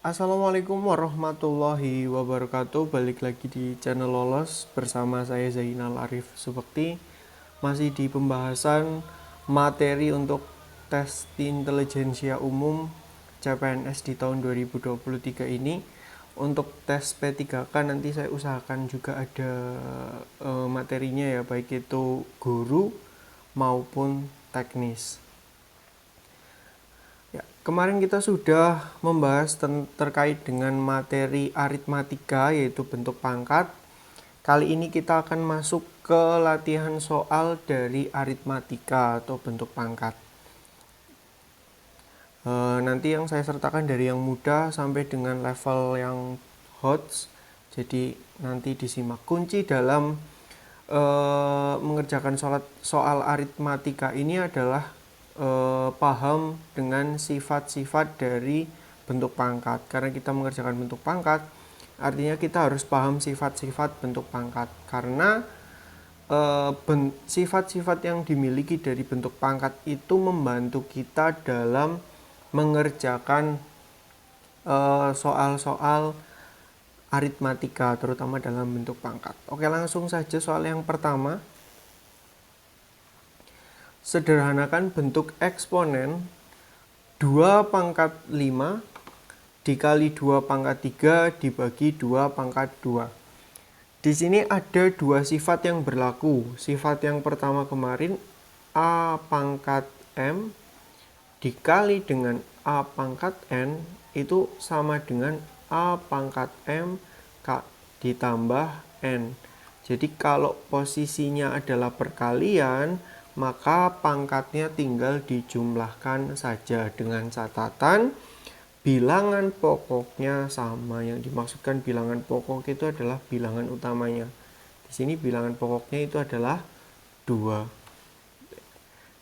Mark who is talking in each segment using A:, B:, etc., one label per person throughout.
A: Assalamualaikum warahmatullahi wabarakatuh. Balik lagi di channel Lolos bersama saya Zainal Arif Subekti. Masih di pembahasan materi untuk tes intelijensia umum CPNS di tahun 2023 ini. Untuk tes P3K nanti saya usahakan juga ada materinya ya, baik itu guru maupun teknis. Ya, kemarin kita sudah membahas terkait dengan materi aritmatika, yaitu bentuk pangkat. Kali ini kita akan masuk ke latihan soal dari aritmatika atau bentuk pangkat. Nanti yang saya sertakan dari yang mudah sampai dengan level yang hot. Jadi nanti disimak. Kunci dalam mengerjakan soal aritmatika ini adalah paham dengan sifat-sifat dari bentuk pangkat. Karena kita mengerjakan bentuk pangkat, artinya kita harus paham sifat-sifat bentuk pangkat. Karena sifat-sifat yang dimiliki dari bentuk pangkat itu membantu kita dalam mengerjakan soal-soal aritmatika, terutama dalam bentuk pangkat. Oke, langsung saja soal yang pertama. Sederhanakan bentuk eksponen 2 pangkat 5 dikali 2 pangkat 3 dibagi 2 pangkat 2. Di sini ada dua sifat yang berlaku. Sifat yang pertama kemarin A pangkat M dikali dengan A pangkat N itu sama dengan A pangkat M ditambah N. Jadi kalau posisinya adalah perkalian, maka pangkatnya tinggal dijumlahkan saja dengan catatan bilangan pokoknya sama. Yang dimaksudkan bilangan pokok itu adalah bilangan utamanya. Di sini bilangan pokoknya itu adalah 2.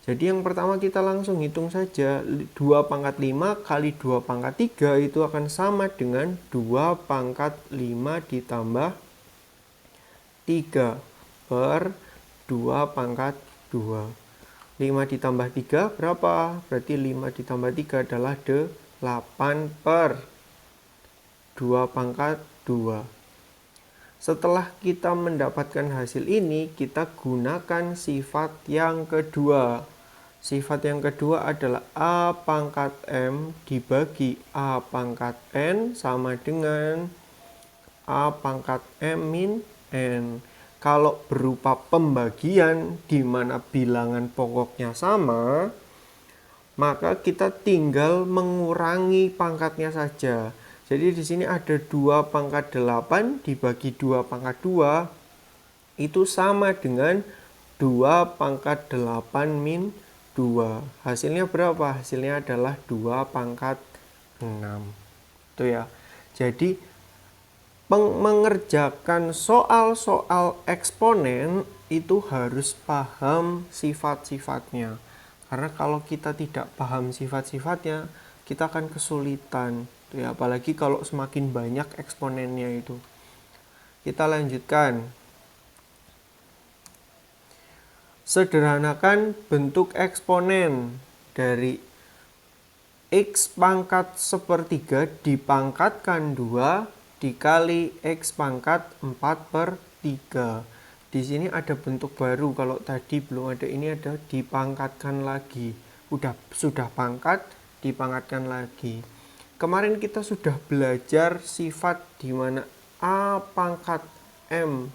A: Jadi yang pertama kita langsung hitung saja. 2 pangkat 5 kali 2 pangkat 3 itu akan sama dengan 2 pangkat 5 ditambah 3 per 2 pangkat 2. 5 ditambah 3 berapa? Berarti 5 ditambah 3 adalah 8 per 2 pangkat 2. Setelah kita mendapatkan hasil ini, kita gunakan sifat yang kedua. Sifat yang kedua adalah A pangkat M dibagi A pangkat N sama dengan A pangkat M min N. Kalau berupa pembagian di mana bilangan pokoknya sama, maka kita tinggal mengurangi pangkatnya saja. Jadi di sini ada 2 pangkat 8 dibagi 2 pangkat 2 itu sama dengan 2 pangkat 8 min 2. Hasilnya berapa? Hasilnya adalah 2 pangkat 6. Itu ya. Jadi mengerjakan soal-soal eksponen itu harus paham sifat-sifatnya. Karena kalau kita tidak paham sifat-sifatnya, kita akan kesulitan. Ya, apalagi kalau semakin banyak eksponennya itu. Kita lanjutkan. Sederhanakan bentuk eksponen dari X pangkat sepertiga dipangkatkan 2 dikali X pangkat 4 per 3. Di sini ada bentuk baru. Kalau tadi belum ada, ini ada dipangkatkan lagi. Sudah pangkat, dipangkatkan lagi. Kemarin kita sudah belajar sifat di mana A pangkat M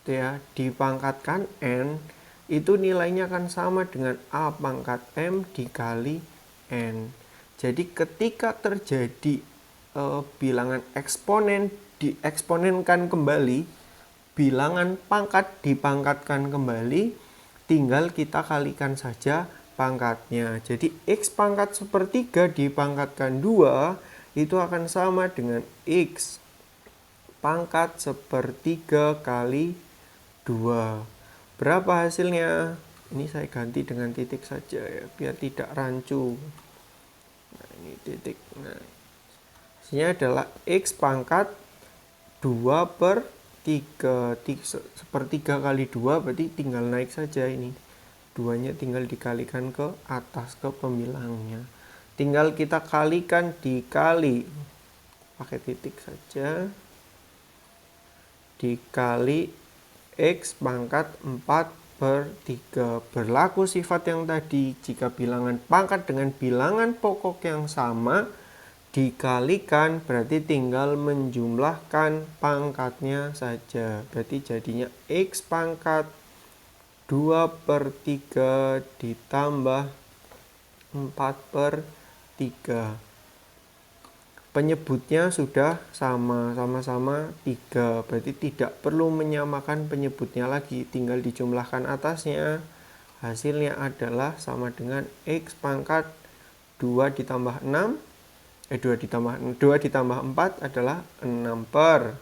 A: ya, dipangkatkan N, itu nilainya akan sama dengan A pangkat M dikali N. Jadi ketika terjadi bilangan eksponen dieksponenkan kembali, bilangan pangkat dipangkatkan kembali, tinggal kita kalikan saja pangkatnya. Jadi X pangkat sepertiga dipangkatkan 2 itu akan sama dengan X pangkat sepertiga kali 2. Berapa hasilnya? Ini saya ganti dengan titik saja ya, biar tidak rancu. Nah, ini titik. Nah, hasilnya adalah X pangkat 2 per 3. Sepertiga kali 2 berarti tinggal naik saja ini. 2-nya tinggal dikalikan ke atas, ke pembilangnya. Tinggal kita kalikan dikali pakai titik saja, dikali X pangkat 4/3. Berlaku sifat yang tadi, jika bilangan pangkat dengan bilangan pokok yang sama dikalikan, berarti tinggal menjumlahkan pangkatnya saja. Berarti jadinya X pangkat 2/3 ditambah 4/3. Penyebutnya sudah sama-sama 3, berarti tidak perlu menyamakan penyebutnya lagi, tinggal dijumlahkan atasnya. Hasilnya adalah sama dengan X pangkat 2 ditambah 6, 2 ditambah 4 adalah 6 .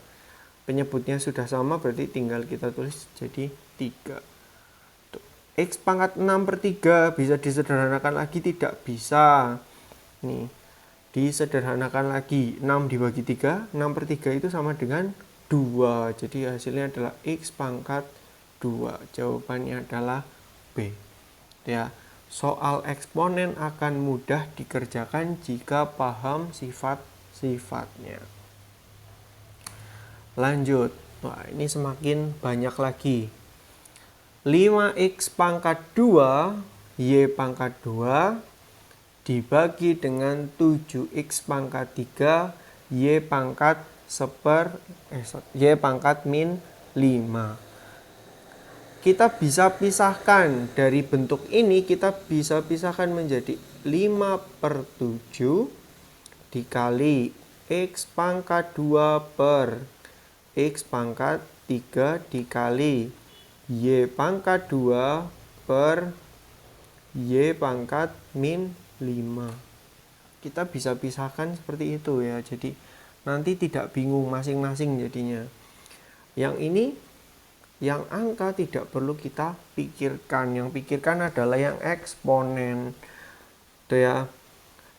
A: Penyebutnya sudah sama, berarti tinggal kita tulis jadi 3. X pangkat 6/3 bisa disederhanakan lagi? Tidak bisa. Nih, disederhanakan lagi, 6 dibagi 3, 6/3 itu sama dengan 2. Jadi hasilnya adalah X pangkat 2. Jawabannya adalah B. Ya, soal eksponen akan mudah dikerjakan jika paham sifat-sifatnya. Lanjut. Wah, ini semakin banyak lagi. 5X pangkat 2 Y pangkat 2 dibagi dengan 7X pangkat 3 Y pangkat Y pangkat min 5. Kita bisa pisahkan dari bentuk ini, kita bisa pisahkan menjadi 5/7 dikali X pangkat 2 per X pangkat 3 dikali Y pangkat 2 per Y pangkat min 5. Kita bisa pisahkan seperti itu ya. Jadi nanti tidak bingung masing-masing jadinya. Yang ini, yang angka tidak perlu kita pikirkan. Yang pikirkan adalah yang eksponen. Tuh ya.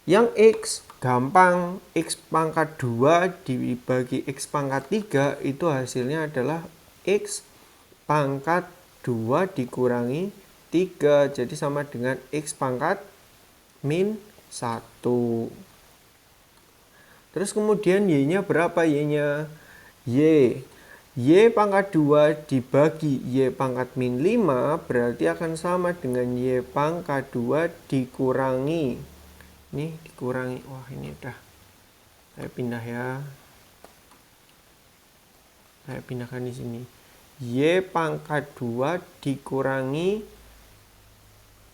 A: Yang X gampang, X pangkat 2 dibagi X pangkat 3 itu hasilnya adalah X pangkat 2 dikurangi 3. Jadi sama dengan X pangkat min 1. Terus kemudian Y-nya berapa? Y-nya Y pangkat 2 dibagi Y pangkat min 5 berarti akan sama dengan Y pangkat 2 dikurangi. Ini dikurangi. Wah, ini udah. Saya pindah ya. Saya pindahkan di sini. Y pangkat 2 dikurangi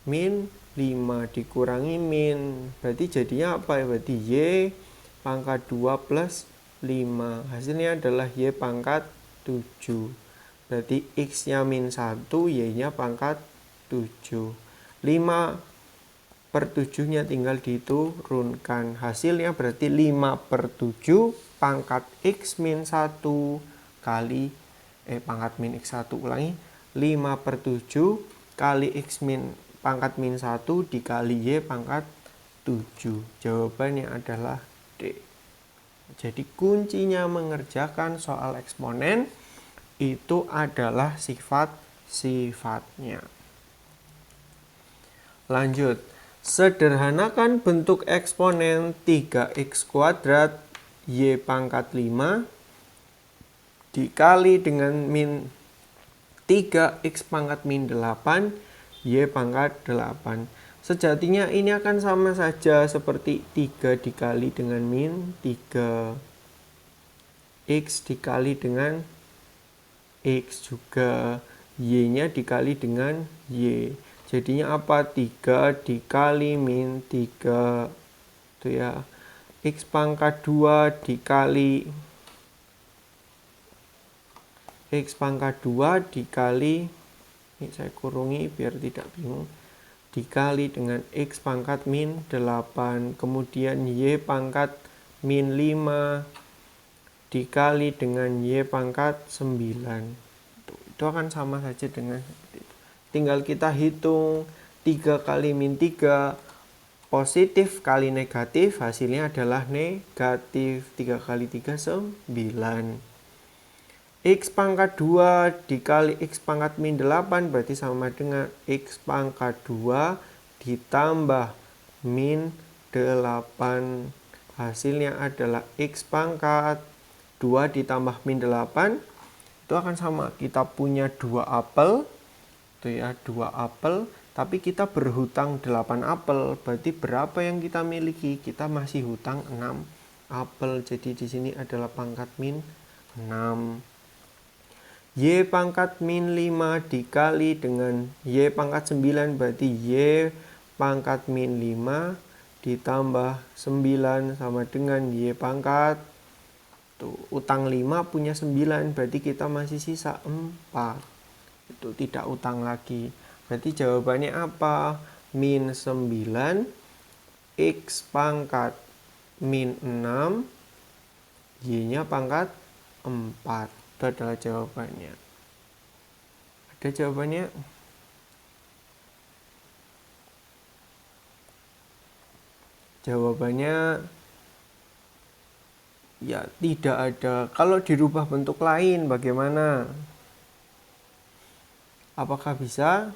A: min 5 dikurangi min, berarti jadinya apa ya? Berarti Y pangkat 2 plus 5. Hasilnya adalah Y pangkat 7. Berarti X nya min 1, Y nya pangkat 7. 5/7 nya tinggal diturunkan. Hasilnya berarti 5/7 pangkat X min 1 kali pangkat min X1, ulangi, 5/7 kali X min pangkat min 1 dikali Y pangkat 7. Jawabannya adalah D. Jadi kuncinya mengerjakan soal eksponen itu adalah sifat-sifatnya. Lanjut. Sederhanakan bentuk eksponen 3x kuadrat Y pangkat 5 dikali dengan min 3x pangkat min 8 Y pangkat 8. Sejatinya ini akan sama saja seperti 3 dikali dengan min 3. X dikali dengan X juga. Y-nya dikali dengan Y. Jadinya apa? 3 dikali min 3. Itu ya. X pangkat 2 dikali X pangkat 2 dikali, ini saya kurungi biar tidak bingung, dikali dengan X pangkat min 8. Kemudian Y pangkat min 5 dikali dengan Y pangkat 9. Itu akan sama saja dengan seperti itu. Tinggal kita hitung 3 kali min 3, positif kali negatif, hasilnya adalah negatif. 3 kali 3, 9. X pangkat 2 dikali X pangkat min 8 berarti sama dengan X pangkat 2 ditambah min 8 hasilnya adalah X pangkat 2 ditambah min 8, itu akan sama. Kita punya 2 apel, itu ya, 2 apel, tapi kita berhutang 8 apel. Berarti berapa yang kita miliki? Kita masih hutang 6 apel. Jadi di sini adalah pangkat min 6. Y pangkat min 5 dikali dengan Y pangkat 9, berarti Y pangkat min 5 ditambah 9 sama dengan Y pangkat, tuh, utang 5 punya 9, berarti kita masih sisa 4. Itu tidak utang lagi. Berarti jawabannya apa? Min 9, X pangkat min 6, Y-nya pangkat 4. Itu adalah jawabannya. Ada jawabannya? Jawabannya ya tidak ada. Kalau dirubah bentuk lain bagaimana? Apakah bisa?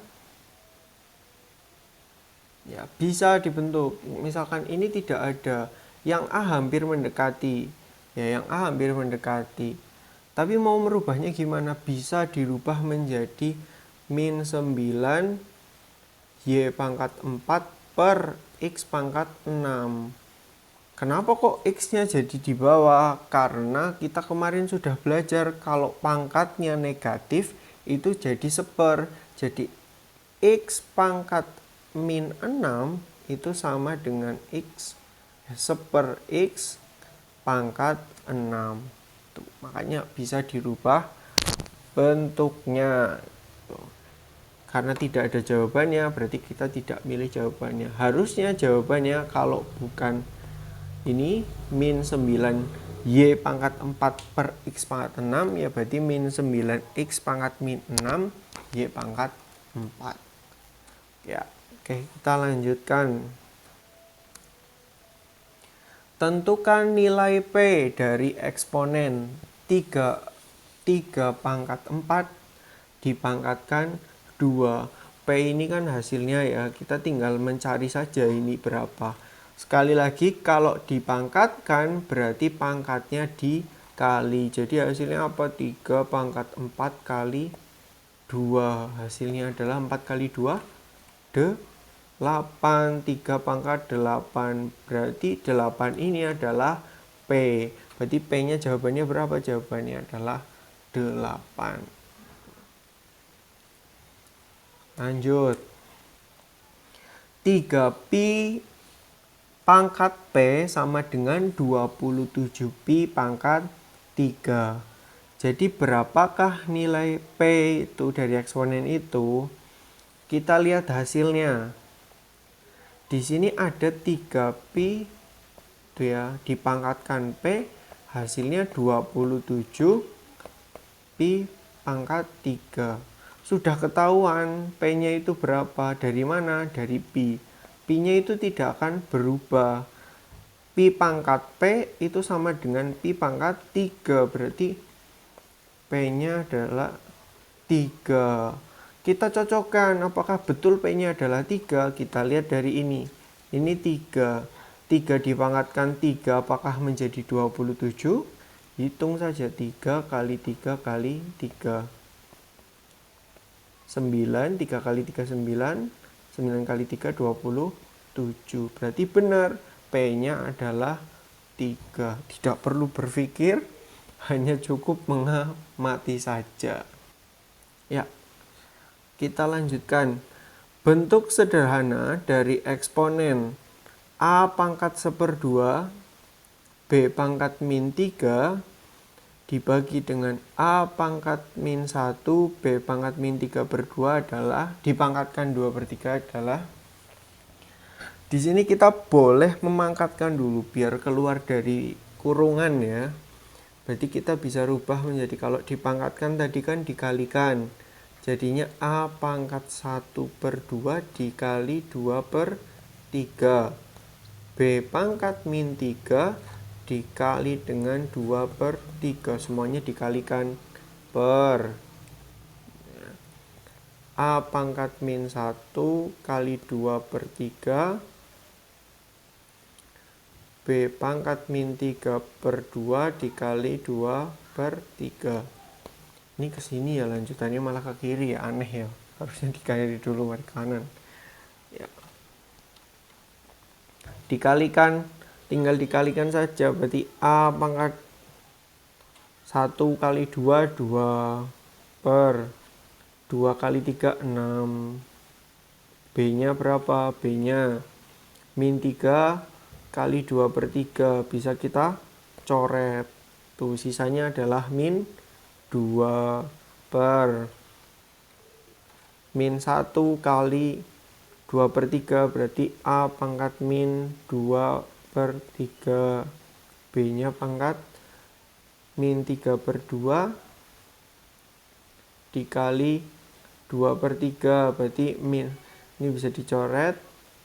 A: Ya, bisa dibentuk. Misalkan ini tidak ada. Yang A hampir mendekati. Ya, yang A hampir mendekati. Tapi mau merubahnya gimana? Bisa dirubah menjadi min 9 Y pangkat 4 per X pangkat 6. Kenapa kok X-nya jadi di bawah? Karena kita kemarin sudah belajar kalau pangkatnya negatif itu jadi seper. Jadi X pangkat min 6 itu sama dengan X seper X pangkat 6. Tuh, makanya bisa dirubah bentuknya. Tuh. Karena tidak ada jawabannya, berarti kita tidak milih jawabannya. Harusnya jawabannya kalau bukan ini min 9 Y pangkat 4 per X pangkat 6, ya berarti min 9 X pangkat min 6 Y pangkat 4. Ya, oke, kita lanjutkan. Tentukan nilai P dari eksponen 3 pangkat 4 dipangkatkan 2. P ini kan hasilnya ya, kita tinggal mencari saja ini berapa. Sekali lagi, kalau dipangkatkan berarti pangkatnya dikali. Jadi hasilnya apa? 3 pangkat 4 kali 2. Hasilnya adalah 4 kali 2, 8. 3 pangkat 8. Berarti 8 ini adalah P. Berarti P-nya jawabannya berapa? Jawabannya adalah 8. Lanjut. 3pi pangkat P sama dengan 27pi pangkat 3. Jadi berapakah nilai P itu dari eksponen itu? Kita lihat hasilnya. Di sini ada 3pi itu ya, dipangkatkan P, hasilnya 27pi pangkat 3. Sudah ketahuan P-nya itu berapa? Dari mana? Dari pi. Pi-nya itu tidak akan berubah. Pi pangkat P itu sama dengan pi pangkat 3. Berarti P-nya adalah 3. Kita cocokkan apakah betul P-nya adalah 3. Kita lihat dari ini. Ini 3. 3 dipangkatkan 3 apakah menjadi 27? Hitung saja 3 kali 3 kali 3. 9, 3 kali 3 9, 9 kali 3 27. Berarti benar, P-nya adalah 3. Tidak perlu berpikir, hanya cukup mengamati saja. Ya, kita lanjutkan. Bentuk sederhana dari eksponen A pangkat 1/2, B pangkat min 3, dibagi dengan A pangkat min 1, B pangkat min 3/2 adalah, dipangkatkan 2/3 adalah, di sini kita boleh memangkatkan dulu biar keluar dari kurungan ya. Berarti kita bisa rubah menjadi, kalau dipangkatkan tadi kan dikalikan. Jadinya A pangkat 1/2 dikali 2/3. B pangkat min 3 dikali dengan 2/3, semuanya dikalikan per A pangkat min 1 kali 2/3, B B pangkat min 3 per 2 dikali 2 per 3. Ini kesini ya, lanjutannya malah ke kiri ya, aneh ya. Harusnya dikali dulu ke kanan. Ya. Dikalikan, tinggal dikalikan saja, berarti A pangkat 1 kali 2, 2 per 2 kali 3, 6. B-nya berapa? B-nya min 3 kali 2 per 3. Bisa kita coret. Tuh, sisanya adalah min 2 per min 1 kali 2 per 3. Berarti A pangkat min 2 per 3. B-nya pangkat min 3 per 2 dikali 2 per 3. Berarti min, ini bisa dicoret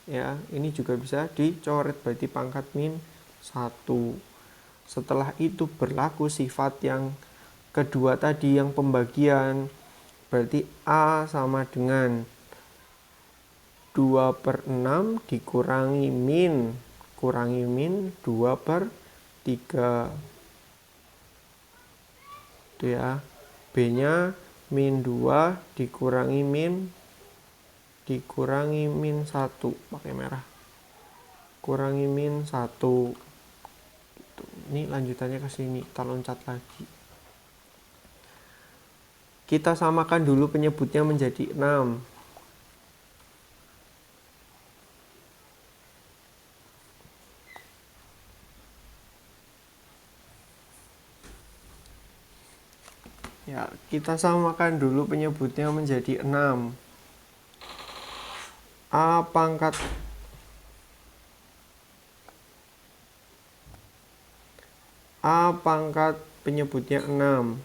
A: ya, ini juga bisa dicoret, berarti pangkat min 1. Setelah itu berlaku sifat yang kedua tadi, yang pembagian. Berarti A sama dengan 2 per 6 dikurangi min 2 per 3. Itu ya. B-nya min 2 dikurangi min 1, pakai merah. Kurangi min 1. Ini lanjutannya ke sini, kita loncat lagi. Kita samakan dulu penyebutnya menjadi 6. Ya, kita samakan dulu penyebutnya menjadi 6. A pangkat penyebutnya 6.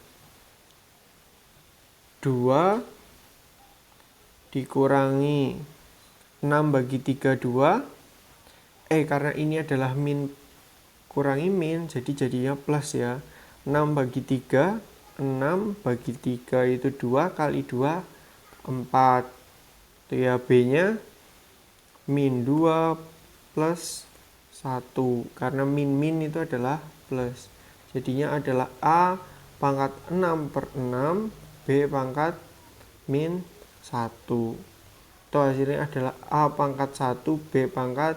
A: 2 dikurangi 6 bagi 3, 2. Karena ini adalah min kurangi min, jadi jadinya plus ya. 6 bagi 3, 6 bagi 3 itu 2 kali 2, 4. Itu ya, B-nya min 2 plus 1. Karena min itu adalah plus. Jadinya adalah A pangkat 6 per 6, B pangkat min 1. Itu hasilnya adalah A pangkat 1, B pangkat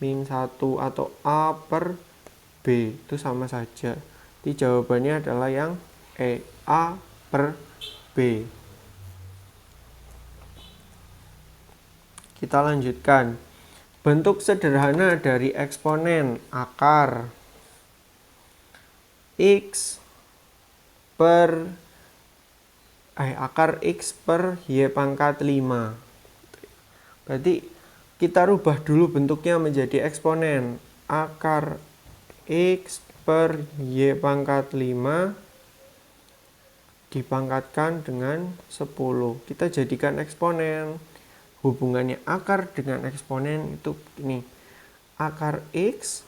A: min 1, atau A per B. Itu sama saja. Jadi jawabannya adalah yang A per B. Kita lanjutkan. Bentuk sederhana dari eksponen akar X per Y pangkat 5. Berarti kita rubah dulu bentuknya menjadi eksponen. Akar X per Y pangkat 5 dipangkatkan dengan 10. Kita jadikan eksponen. Hubungannya akar dengan eksponen itu ini. Akar X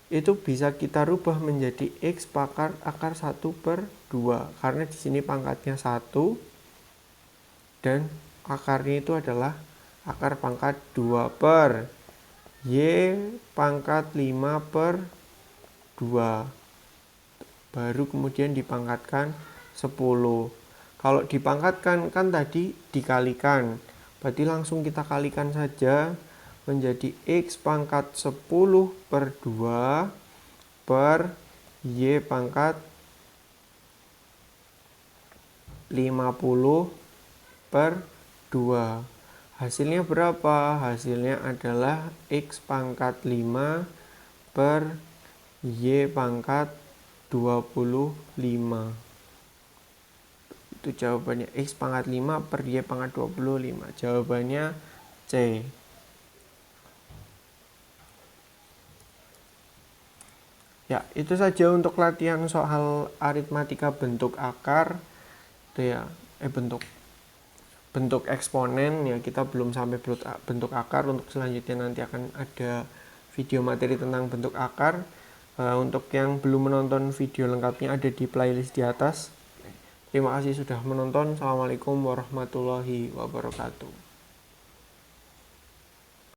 A: itu bisa kita rubah menjadi X pangkat akar 1 per 2. Karena di sini pangkatnya 1 dan akarnya itu adalah akar pangkat 2 per Y pangkat 5 per 2. Baru kemudian dipangkatkan 10. Kalau dipangkatkan kan tadi dikalikan. Berarti langsung kita kalikan saja menjadi X pangkat 10 per 2 per Y pangkat 50 per 2. Hasilnya berapa? Hasilnya adalah X pangkat 5 per Y pangkat 25. Itu jawabannya, X pangkat 5 per Y pangkat 25. Jawabannya C. Ya, itu saja untuk latihan soal aritmatika bentuk akar. Itu ya, bentuk eksponen ya, kita belum sampai bentuk akar. Untuk selanjutnya nanti akan ada video materi tentang bentuk akar. Untuk yang belum menonton video lengkapnya ada di playlist di atas. Terima kasih sudah menonton. Assalamualaikum warahmatullahi wabarakatuh.